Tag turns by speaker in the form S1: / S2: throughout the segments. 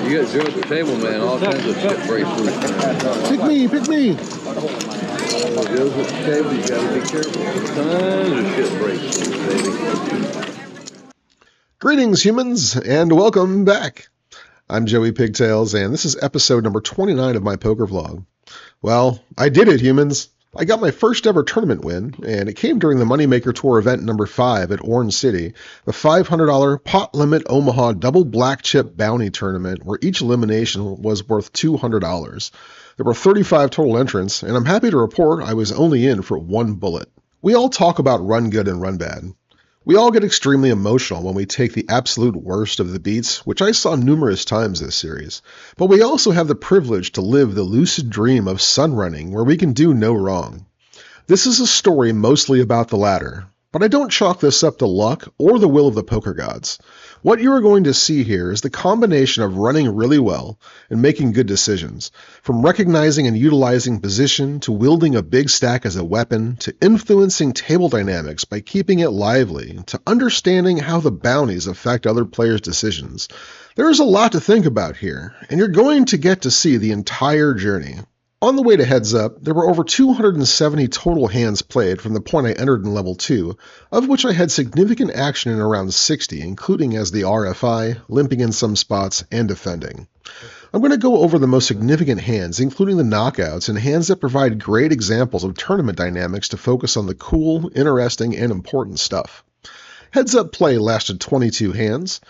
S1: You got Joe at the table, man. All kinds of shit breaks loose.
S2: Pick me, pick me.
S1: Joe's at the table. You got to be careful. Tons of shit breaks loose, baby.
S2: Greetings, humans, and welcome back. I'm Joey Pigtails, and this is episode number 29 of my poker vlog. Well, I did it, humans. I got my first ever tournament win, and it came during the Moneymaker Tour event number 5 at Orange City, the $500 pot limit Omaha double black chip bounty tournament where each elimination was worth $200. There were 35 total entrants, and I'm happy to report I was only in for one bullet. We all talk about run good and run bad. We all get extremely emotional when we take the absolute worst of the beats, which I saw numerous times this series. But we also have the privilege to live the lucid dream of sun running where we can do no wrong. This is a story mostly about the latter, but I don't chalk this up to luck or the will of the poker gods. What you are going to see here is the combination of running really well and making good decisions, from recognizing and utilizing position to wielding a big stack as a weapon to influencing table dynamics by keeping it lively to understanding how the bounties affect other players' decisions. There is a lot to think about here, and you're going to get to see the entire journey. On the way to Heads Up, there were over 270 total hands played from the point I entered in Level 2, of which I had significant action in around 60, including as the RFI, limping in some spots, and defending. I'm going to go over the most significant hands, including the knockouts and hands that provide great examples of tournament dynamics to focus on the cool, interesting, and important stuff. Heads Up play lasted 22 hands.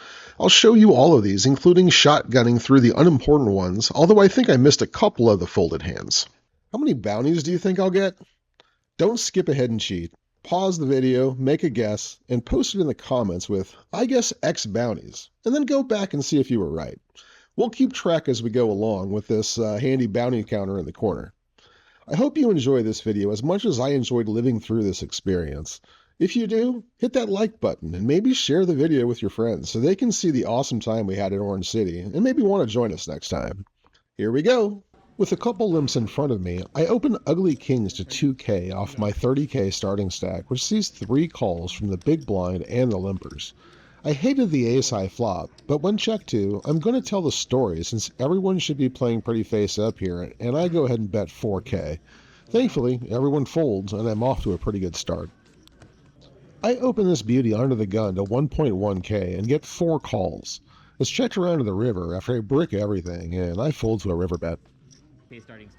S2: I'll show you all of these, including shotgunning through the unimportant ones, although I think I missed a couple of the folded hands. How many bounties do you think I'll get? Don't skip ahead and cheat. Pause the video, make a guess, and post it in the comments with, I guess X bounties, and then go back and see if you were right. We'll keep track as we go along with this handy bounty counter in the corner. I hope you enjoy this video as much as I enjoyed living through this experience. If you do, hit that like button and maybe share the video with your friends so they can see the awesome time we had at Orange City and maybe want to join us next time. Here we go. With a couple limps in front of me, I open ugly kings to 2K off my 30K starting stack, which sees 3 calls from the big blind and the limpers. I hated the ace-high flop, but when check 2, I'm going to tell the story since everyone should be playing pretty face up here, and I go ahead and bet 4K. Thankfully, everyone folds, and I'm off to a pretty good start. I open this beauty under the gun to 1.1K and get 4 calls. It's checked around to the river after I brick everything, and I fold to a river bet.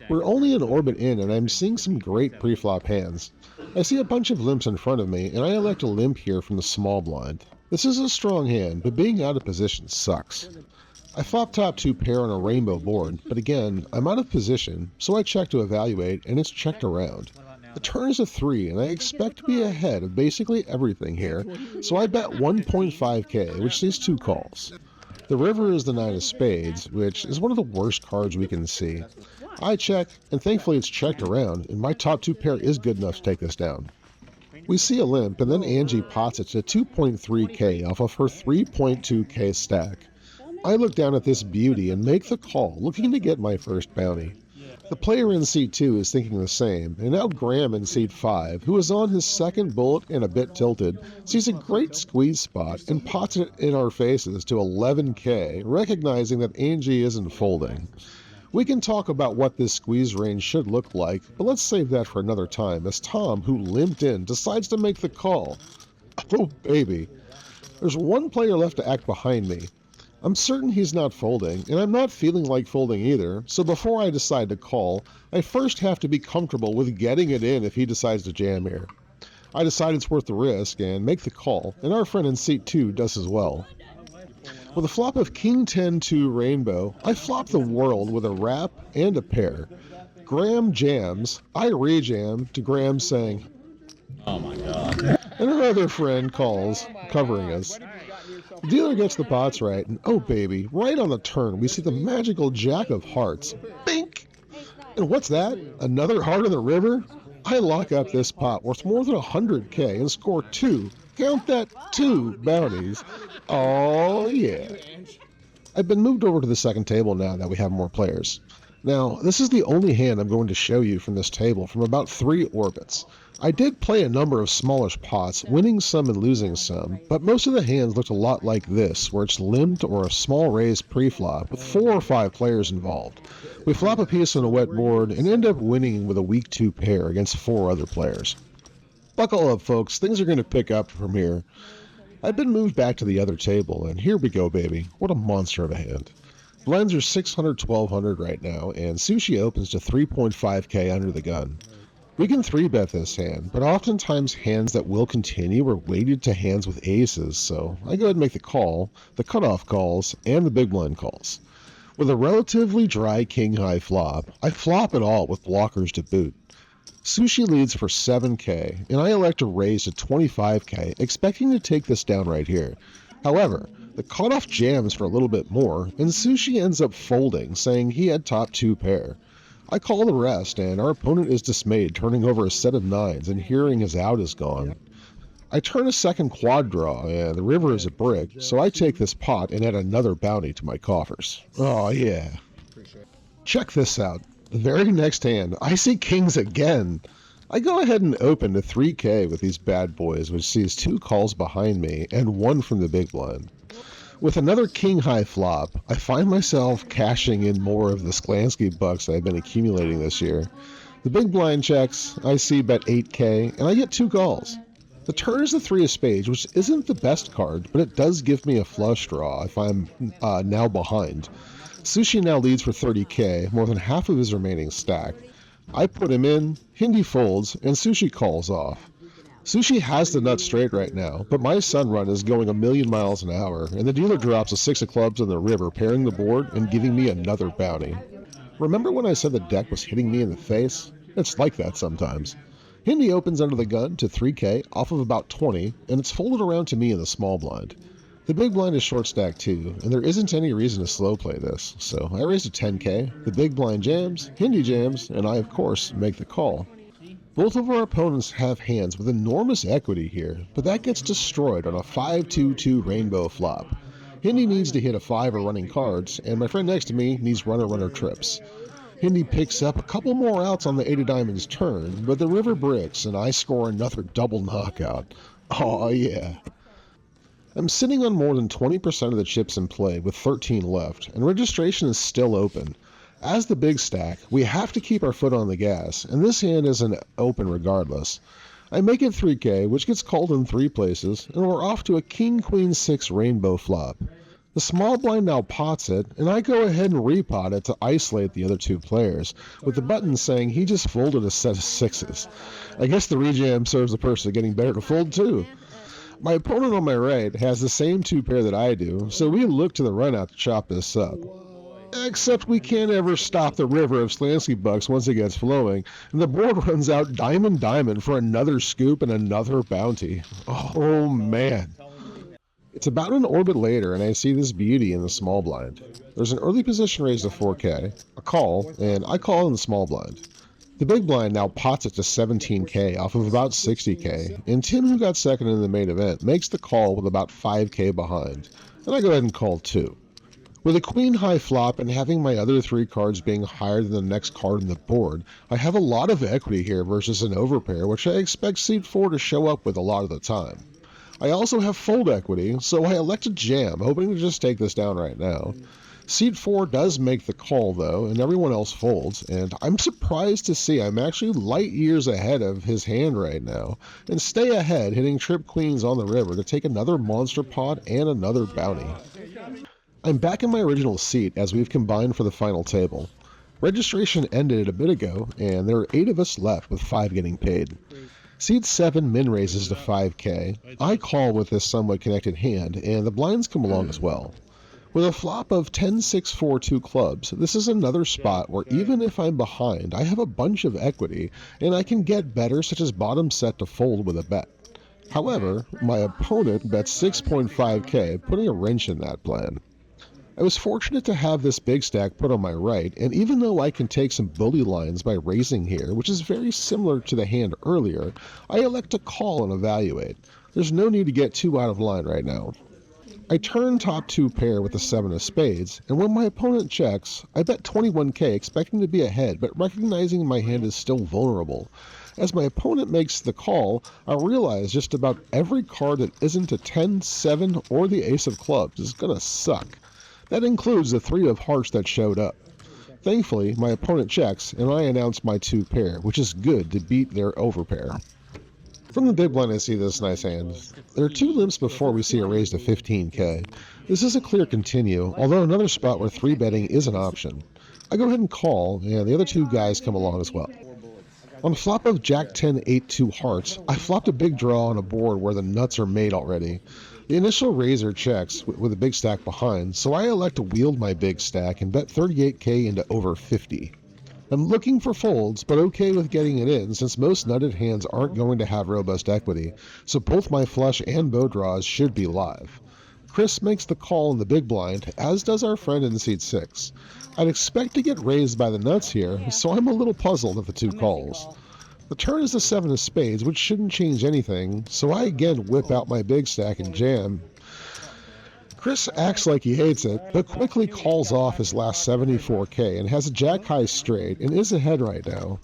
S2: We're only an orbit in, and I'm seeing some great pre-flop hands. I see a bunch of limps in front of me, and I elect a limp here from the small blind. This is a strong hand, but being out of position sucks. I flop top 2 pair on a rainbow board, but again, I'm out of position, so I check to evaluate, and it's checked around. The turn is a 3, and I expect to be ahead of basically everything here, so I bet 1.5K, which sees 2 calls. The river is the 9 of spades, which is one of the worst cards we can see. I check, and thankfully it's checked around, and my top 2 pair is good enough to take this down. We see a limp, and then Angie pots it to 2.3K off of her 3.2K stack. I look down at this beauty and make the call, looking to get my first bounty. The player in seat 2 is thinking the same, and now Graham in seat 5, who is on his second bullet and a bit tilted, sees a great squeeze spot and pots it in our faces to 11K, recognizing that Angie isn't folding. We can talk about what this squeeze range should look like, but let's save that for another time as Tom, who limped in, decides to make the call. Oh baby. There's one player left to act behind me. I'm certain he's not folding, and I'm not feeling like folding either, so before I decide to call, I first have to be comfortable with getting it in if he decides to jam here. I decide it's worth the risk and make the call, and our friend in seat 2 does as well. With a flop of King 10-2 rainbow, I flop the world with a wrap and a pair. Graham jams, I re-jam to Graham saying,
S3: "Oh my god."
S2: And our other friend calls, covering us. The dealer gets the pots right, and oh baby, right on the turn, we see the magical Jack of Hearts. Bink! And what's that? Another heart in the river? I lock up this pot worth more than 100K and score 2, count that, 2 bounties. Oh yeah. I've been moved over to the second table now that we have more players. Now, this is the only hand I'm going to show you from this table from about 3 orbits. I did play a number of smallish pots, winning some and losing some, but most of the hands looked a lot like this, where it's limped or a small raise pre-flop with 4 or 5 players involved. We flop a piece on a wet board and end up winning with a weak 2 pair against 4 other players. Buckle up, folks, things are going to pick up from here. I've been moved back to the other table, and here we go, baby. What a monster of a hand. Blinds are 600, 1200 right now, and Sushi opens to 3.5k under the gun. We can 3-bet this hand, but oftentimes hands that will continue are weighted to hands with aces, so I go ahead and make the call, the cutoff calls, and the big blind calls. With a relatively dry king-high flop, I flop it all with blockers to boot. Sushi leads for 7k, and I elect to raise to 25k, expecting to take this down right here. However, the cutoff jams for a little bit more, and Sushi ends up folding, saying he had top 2 pair. I call the rest, and our opponent is dismayed, turning over a set of 9s and hearing his out is gone. I turn a second quad draw, and the river is a brick, so I take this pot and add another bounty to my coffers. Oh yeah. Check this out. The very next hand, I see kings again. I go ahead and open to 3k with these bad boys, which sees 2 calls behind me and 1 from the big blind. With another king-high flop, I find myself cashing in more of the Sklansky bucks I've been accumulating this year. The big blind checks, I see bet 8k, and I get 2 calls. The turn is the 3 of spades, which isn't the best card, but it does give me a flush draw if I'm now behind. Sushi now leads for 30k, more than half of his remaining stack. I put him in, Hindi folds, and Sushi calls off. Sushi has the nut straight right now, but my sun run is going a million miles an hour, and the dealer drops a 6 of clubs in the river, pairing the board and giving me another bounty. Remember when I said the deck was hitting me in the face? It's like that sometimes. Hindi opens under the gun to 3k off of about 20, and it's folded around to me in the small blind. The big blind is short stack too, and there isn't any reason to slow play this, so I raise to 10k, the big blind jams, Hindi jams, and I of course make the call. Both of our opponents have hands with enormous equity here, but that gets destroyed on a 5-2-2 rainbow flop. Hindi needs to hit a 5 or running cards, and my friend next to me needs runner trips. Hindi picks up a couple more outs on the 8 of diamonds turn, but the river bricks and I score another double knockout. Aw yeah. I'm sitting on more than 20% of the chips in play with 13 left, and registration is still open. As the big stack, we have to keep our foot on the gas, and this hand isn't open regardless. I make it 3k, which gets called in 3 places, and we're off to a king-queen 6 rainbow flop. The small blind now pots it, and I go ahead and repot it to isolate the other 2 players, with the button saying he just folded a set of 6s. I guess the rejam serves the person getting better to fold too. My opponent on my right has the same 2 pair that I do, so we look to the runout to chop this up. Except we can't ever stop the river of Sklansky bucks once it gets flowing, and the board runs out diamond for another scoop and another bounty. Oh man. It's about an orbit later, and I see this beauty in the small blind. There's an early position raise to 4k, a call, and I call in the small blind. The big blind now pots it to 17k off of about 60k, and Tim, who got second in the main event, makes the call with about 5k behind, and I go ahead and call too. With a queen high flop and having my other 3 cards being higher than the next card on the board, I have a lot of equity here versus an overpair, which I expect seat 4 to show up with a lot of the time. I also have fold equity, so I elect to jam, hoping to just take this down right now. Seat 4 does make the call though, and everyone else folds, and I'm surprised to see I'm actually light years ahead of his hand right now, and stay ahead hitting trip queens on the river to take another monster pot and another bounty. I'm back in my original seat as we've combined for the final table. Registration ended a bit ago, and there are 8 of us left with 5 getting paid. Seat 7 min raises to 5k. I call with this somewhat connected hand, and the blinds come along as well. With a flop of 10-6-4-2 clubs, this is another spot where even if I'm behind, I have a bunch of equity, and I can get better such as bottom set to fold with a bet. However, my opponent bets 6.5k, putting a wrench in that plan. I was fortunate to have this big stack put on my right, and even though I can take some bully lines by raising here, which is very similar to the hand earlier, I elect to call and evaluate. There's no need to get too out of line right now. I turn top 2 pair with the 7 of spades, and when my opponent checks, I bet 21k expecting to be ahead, but recognizing my hand is still vulnerable. As my opponent makes the call, I realize just about every card that isn't a 10, 7, or the ace of clubs is gonna suck. That includes the 3 of hearts that showed up. Thankfully, my opponent checks, and I announce my 2 pair, which is good to beat their overpair. From the big blind I see this nice hand. There are 2 limps before we see a raise to 15k. This is a clear continue, although another spot where 3 betting is an option. I go ahead and call, and the other 2 guys come along as well. On the flop of Jack 10 8 2 hearts, I flopped a big draw on a board where the nuts are made already. The initial raiser checks with a big stack behind, so I elect to wield my big stack and bet 38k into over 50. I'm looking for folds, but okay with getting it in since most nutted hands aren't going to have robust equity, so both my flush and bow draws should be live. Chris makes the call in the big blind, as does our friend in seat 6. I'd expect to get raised by the nuts here, so I'm a little puzzled at the 2 calls. The turn is the 7 of spades, which shouldn't change anything, so I again whip out my big stack and jam. Chris acts like he hates it, but quickly calls off his last 74k and has a jack high straight and is ahead right now.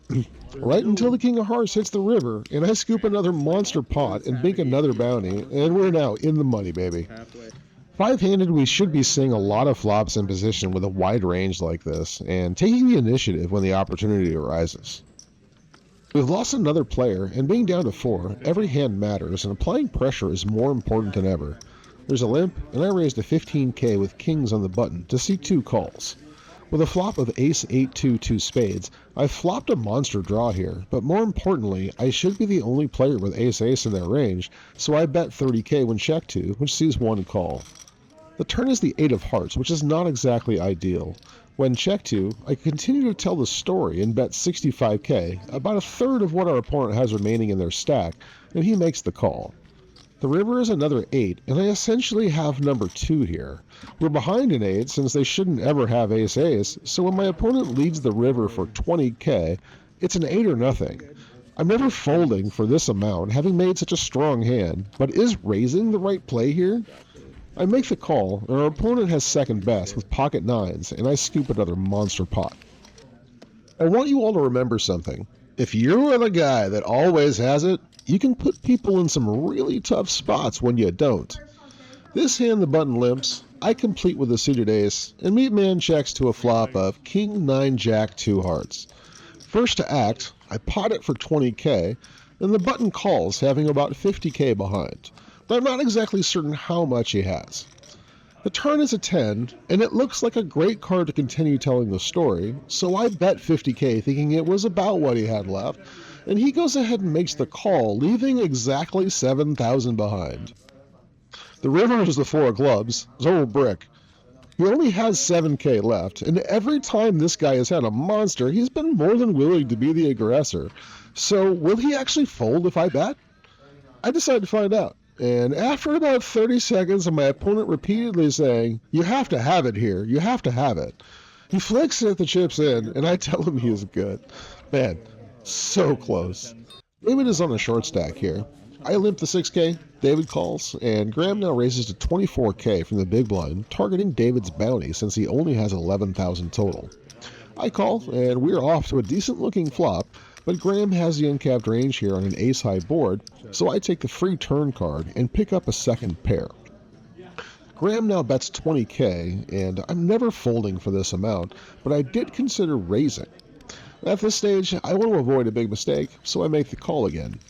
S2: Right until the king of hearts hits the river, and I scoop another monster pot and make another bounty, and we're now in the money, baby. 5-handed, we should be seeing a lot of flops in position with a wide range like this, and taking the initiative when the opportunity arises. We've lost another player, and being down to 4, every hand matters, and applying pressure is more important than ever. There's a limp, and I raised a 15k with kings on the button to see 2 calls. With a flop of ace 8 2 2 spades, I flopped a monster draw here, but more importantly, I should be the only player with ace ace in their range, so I bet 30k when check 2, which sees 1 call. The turn is the 8 of hearts, which is not exactly ideal. When check 2, I continue to tell the story and bet 65k, about a third of what our opponent has remaining in their stack, and he makes the call. The river is another 8, and I essentially have number 2 here. We're behind an 8 since they shouldn't ever have ace ace, so when my opponent leads the river for 20k, it's an 8 or nothing. I'm never folding for this amount, having made such a strong hand, but is raising the right play here? I make the call, and our opponent has second best with pocket 9s, and I scoop another monster pot. I want you all to remember something. If you're the guy that always has it, you can put people in some really tough spots when you don't. This hand the button limps, I complete with a suited ace, and meat man checks to a flop of king 9 jack 2 hearts. First to act, I pot it for 20k, and the button calls, having about 50k behind, but I'm not exactly certain how much he has. The turn is a 10, and it looks like a great card to continue telling the story, so I bet 50k thinking it was about what he had left, and he goes ahead and makes the call, leaving exactly 7,000 behind. The river is the 4 of clubs, total brick. He only has 7k left, and every time this guy has had a monster, he's been more than willing to be the aggressor. So will he actually fold if I bet? I decide to find out. And after about 30 seconds of my opponent repeatedly saying, "You have to have it here, you have to have it," he flicks it the chips in, and I tell him he is good. Man, so close. David is on a short stack here. I limp the 6k, David calls, and Graham now raises to 24k from the big blind, targeting David's bounty since he only has 11,000 total. I call, and we're off to a decent looking flop, but Graham has the uncapped range here on an ace-high board, so I take the free turn card and pick up a second pair. Graham now bets 20k, and I'm never folding for this amount, but I did consider raising. At this stage, I want to avoid a big mistake, so I make the call again.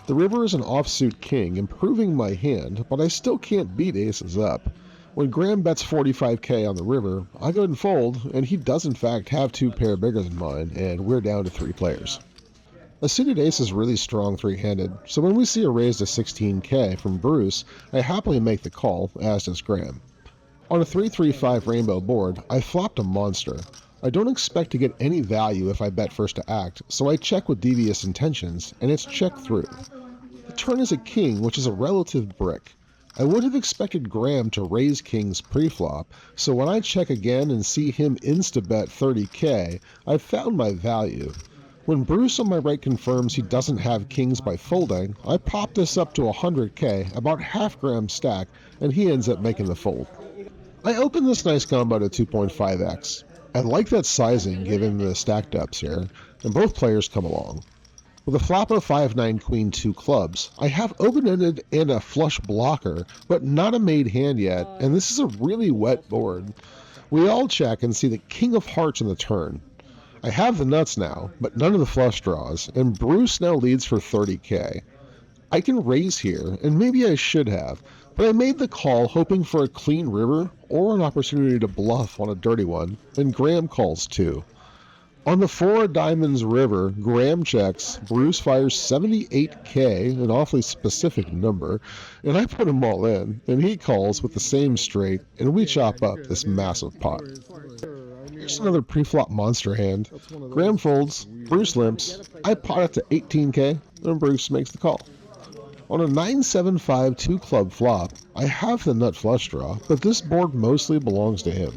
S2: The river is an offsuit king, improving my hand, but I still can't beat aces up. When Graham bets 45k on the river, I go and fold, and he does in fact have 2 pair bigger than mine, and we're down to 3 players. A suited ace is really strong 3-handed, so when we see a raise to 16k from Bruce, I happily make the call, as does Graham. On a 3-3-5 rainbow board, I flopped a monster. I don't expect to get any value if I bet first to act, so I check with devious intentions, and it's checked through. The turn is a king, which is a relative brick. I would have expected Graham to raise kings pre-flop, so when I check again and see him insta-bet 30k, I've found my value. When Bruce on my right confirms he doesn't have kings by folding, I pop this up to 100k, about half Graham's stack, and he ends up making the fold. I open this nice combo to 2.5x. I like that sizing given the stacked ups here, and both players come along. With a flop of 5-9 queen 2 clubs, I have open-ended and a flush blocker, but not a made hand yet, and this is a really wet board. We all check and see the king of hearts in the turn. I have the nuts now, but none of the flush draws, and Bruce now leads for 30k. I can raise here, and maybe I should have, but I made the call hoping for a clean river or an opportunity to bluff on a dirty one, and Graham calls too. On the 4 of diamonds river, Graham checks, Bruce fires 78k, an awfully specific number, and I put him all in, and he calls with the same straight, and we chop up this massive pot. Here's another pre-flop monster hand. Graham folds, Bruce limps, I pot it to 18k, and Bruce makes the call. On a 9-7-5 2-club flop, I have the nut flush draw, but this board mostly belongs to him.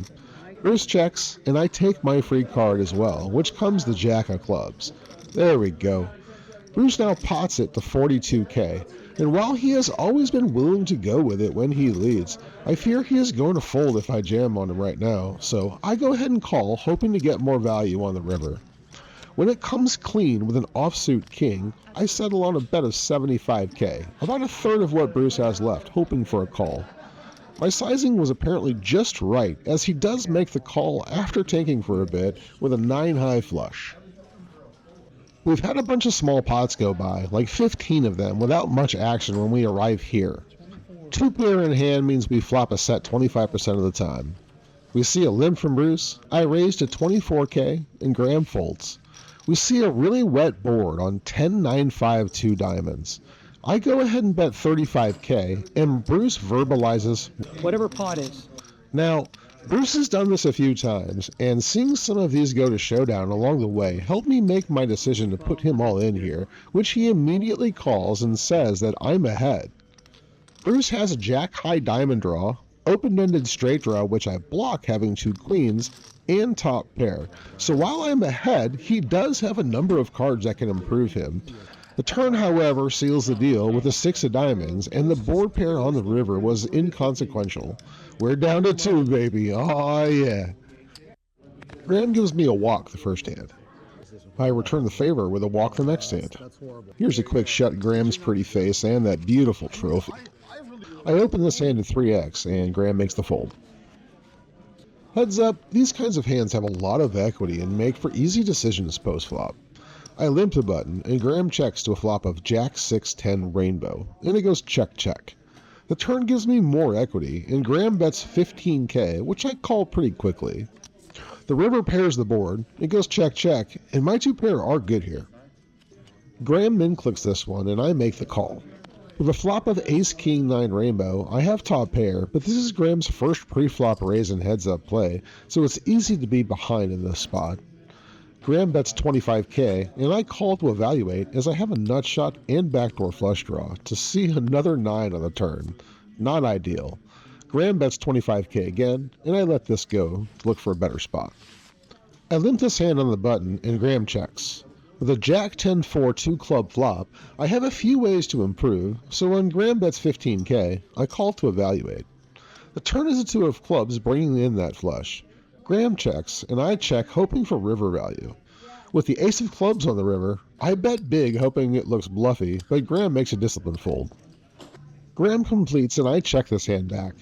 S2: Bruce checks, and I take my free card as well, which comes the jack of clubs. There we go. Bruce now pots it to 42k, and while he has always been willing to go with it when he leads, I fear he is going to fold if I jam on him right now, so I go ahead and call, hoping to get more value on the river. When it comes clean with an offsuit king, I settle on a bet of 75k, about a third of what Bruce has left, hoping for a call. My sizing was apparently just right, as he does make the call after tanking for a bit with a 9-high flush. We've had a bunch of small pots go by, like 15 of them, without much action when we arrive here. 2-pair in hand means we flop a set 25% of the time. We see a limp from Bruce, I raise to 24k, and Graham folds. We see a really wet board on 10-9-5 2 diamonds. I go ahead and bet 35k, and Bruce verbalizes,
S4: whatever pot is.
S2: Now, Bruce has done this a few times, and seeing some of these go to showdown along the way helped me make my decision to put him all in here, which he immediately calls and says that I'm ahead. Bruce has a jack-high diamond draw, open-ended straight draw which I block having 2 queens, and top pair. So while I'm ahead, he does have a number of cards that can improve him. The turn, however, seals the deal with a 6 of diamonds, and the board pair on the river was inconsequential. We're down to 2, baby. Oh yeah. Graham gives me a walk the first hand. I return the favor with a walk the next hand. Here's a quick shot at Graham's pretty face and that beautiful trophy. I open this hand to 3x, and Graham makes the fold. Heads up, these kinds of hands have a lot of equity and make for easy decisions post-flop. I limp the button, and Graham checks to a flop of Jack 6-10 Rainbow, and it goes check-check. The turn gives me more equity, and Graham bets 15k, which I call pretty quickly. The river pairs the board, it goes check-check, and my 2 pair are good here. Graham min-clicks this one, and I make the call. With a flop of Ace-King-9 Rainbow, I have top pair, but this is Graham's first pre-flop raise and heads-up play, so it's easy to be behind in this spot. Graham bets 25k, and I call to evaluate as I have a nut shot and backdoor flush draw to see another 9 on the turn. Not ideal. Graham bets 25k again, and I let this go to look for a better spot. I limp this hand on the button, and Graham checks. With a Jack 10-4 2-club flop, I have a few ways to improve, so when Graham bets 15k, I call to evaluate. The turn is a 2 of clubs bringing in that flush. Graham checks, and I check hoping for river value. With the ace of clubs on the river, I bet big hoping it looks bluffy, but Graham makes a disciplined fold. Graham completes, and I check this hand back.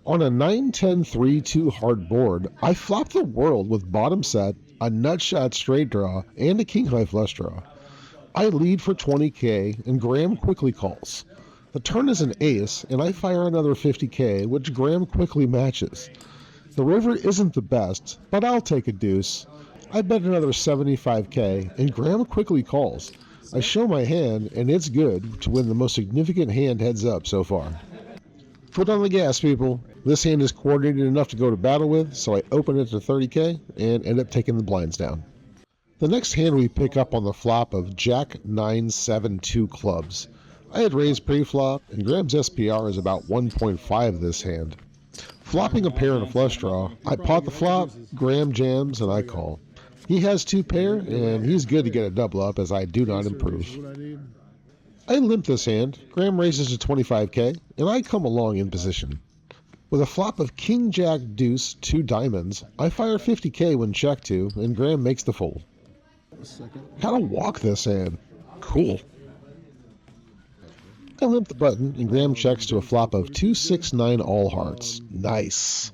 S2: On a 9-10-3-2 hard board, I flop the world with bottom set, a nut shot straight draw, and a king-high flush draw. I lead for 20k, and Graham quickly calls. The turn is an ace, and I fire another 50k, which Graham quickly matches. The river isn't the best, but I'll take a deuce. I bet another 75k, and Graham quickly calls. I show my hand, and it's good to win the most significant hand heads up so far. Foot on the gas, people. This hand is coordinated enough to go to battle with, so I open it to 30k, and end up taking the blinds down. The next hand we pick up on the flop of Jack 9-7-2 clubs. I had raised pre-flop, and Graham's SPR is about 1.5 this hand. Flopping a pair and a flush draw, I pot the flop, Graham jams, and I call. He has 2 pair, and he's good to get a double up as I do not improve. I limp this hand, Graham raises to 25k, and I come along in position. With a flop of King Jack Deuce 2 diamonds, I fire 50k when checked to, and Graham makes the fold. How to walk this hand. Cool. I limp the button, and Graham checks to a flop of 2-6-9 all hearts. Nice.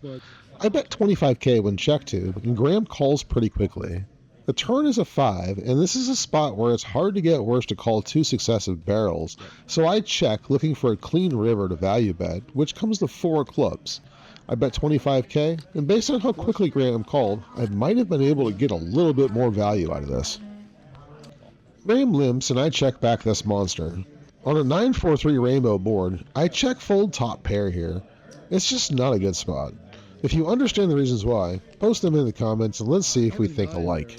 S2: I bet 25k when checked to, and Graham calls pretty quickly. The turn is a 5, and this is a spot where it's hard to get worse to call 2 successive barrels, so I check looking for a clean river to value bet, which comes to 4 clubs. I bet 25k, and based on how quickly Graham called, I might have been able to get a little bit more value out of this. Graham limps, and I check back this monster. On a 9-4-3 rainbow board, I check fold top pair here. It's just not a good spot. If you understand the reasons why, post them in the comments and let's see if we think alike.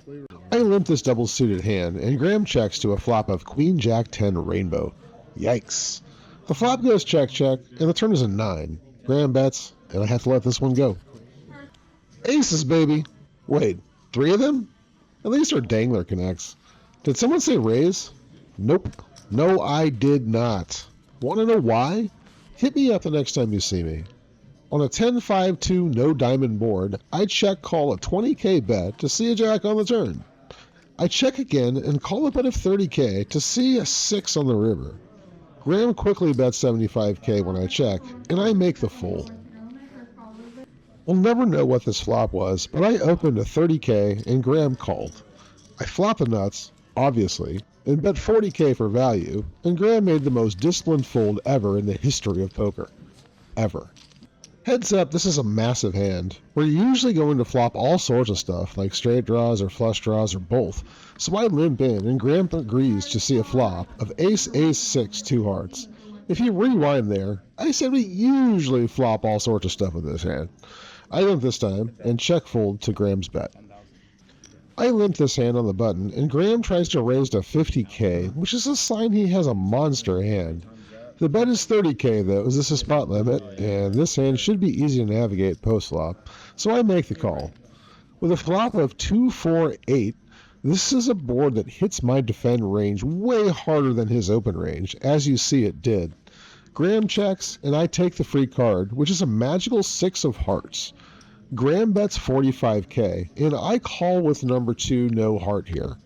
S2: I limp this double suited hand, and Graham checks to a flop of Queen Jack 10 rainbow. Yikes. The flop goes check check, and the turn is a 9. Graham bets, and I have to let this one go. Aces, baby! Wait, 3 of them? At least our dangler connects. Did someone say raise? Nope. No, I did not. Want to know why? Hit me up the next time you see me. On a 10-5-2 no diamond board, I check call a 20k bet to see a jack on the turn. I check again and call a bet of 30k to see a 6 on the river. Graham quickly bets 75k when I check, and I make the fold. We'll never know what this flop was, but I opened a 30k and Graham called. I flopped the nuts, obviously, and bet 40k for value, and Graham made the most disciplined fold ever in the history of poker. Ever. Heads up, this is a massive hand. We're usually going to flop all sorts of stuff, like straight draws or flush draws or both, so I limp in, and Graham agrees to see a flop of ace-ace-6 2 hearts. If you rewind there, I said we usually flop all sorts of stuff with this hand. I limp this time, and check fold to Graham's bet. I limp this hand on the button, and Graham tries to raise to 50k, which is a sign he has a monster hand. The bet is 30k though, as this is spot limit, and this hand should be easy to navigate post-flop, so I make the call. With a flop of 2-4-8, this is a board that hits my defend range way harder than his open range, as you see it did. Graham checks, and I take the free card, which is a magical 6 of hearts. Graham bets 45k, and I call with number 2 no heart here.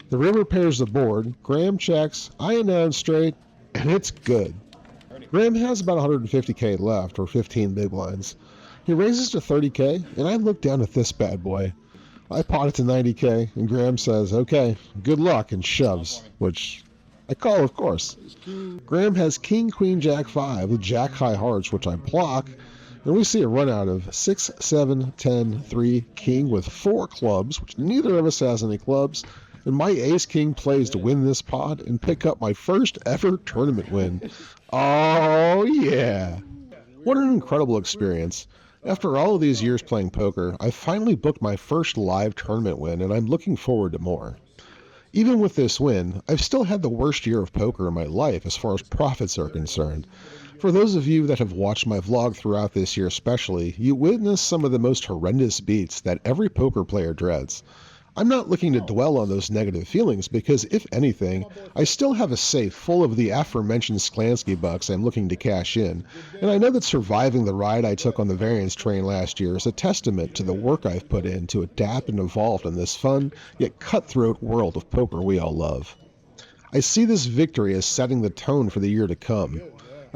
S2: The river pairs the board, Graham checks, I announce straight, and it's good. Graham has about 150k left, or 15 big blinds. He raises to 30k, and I look down at this bad boy. I pot it to 90k, and Graham says, okay, good luck, and shoves, which I call, of course. Graham has king, queen, jack 5 with jack high hearts, which I block, and we see a run out of 6, 7, 10, 3, king with 4 clubs, which neither of us has any clubs, and my ace-king plays to win this pot and pick up my first ever tournament win. Oh, yeah. What an incredible experience. After all of these years playing poker, I finally booked my first live tournament win, and I'm looking forward to more. Even with this win, I've still had the worst year of poker in my life as far as profits are concerned. For those of you that have watched my vlog throughout this year especially, you witnessed some of the most horrendous beats that every poker player dreads. I'm not looking to dwell on those negative feelings because, if anything, I still have a safe full of the aforementioned Sklansky bucks I'm looking to cash in, and I know that surviving the ride I took on the variance train last year is a testament to the work I've put in to adapt and evolve in this fun, yet cutthroat world of poker we all love. I see this victory as setting the tone for the year to come.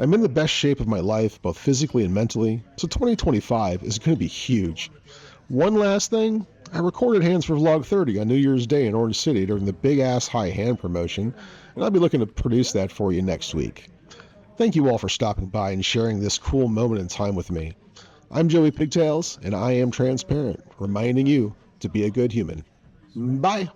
S2: I'm in the best shape of my life, both physically and mentally, so 2025 is going to be huge. One last thing, I recorded hands for Vlog 30 on New Year's Day in Orange City during the Big Ass High Hand promotion, and I'll be looking to produce that for you next week. Thank you all for stopping by and sharing this cool moment in time with me. I'm Joey Pigtails, and I am transparent, reminding you to be a good human. Bye!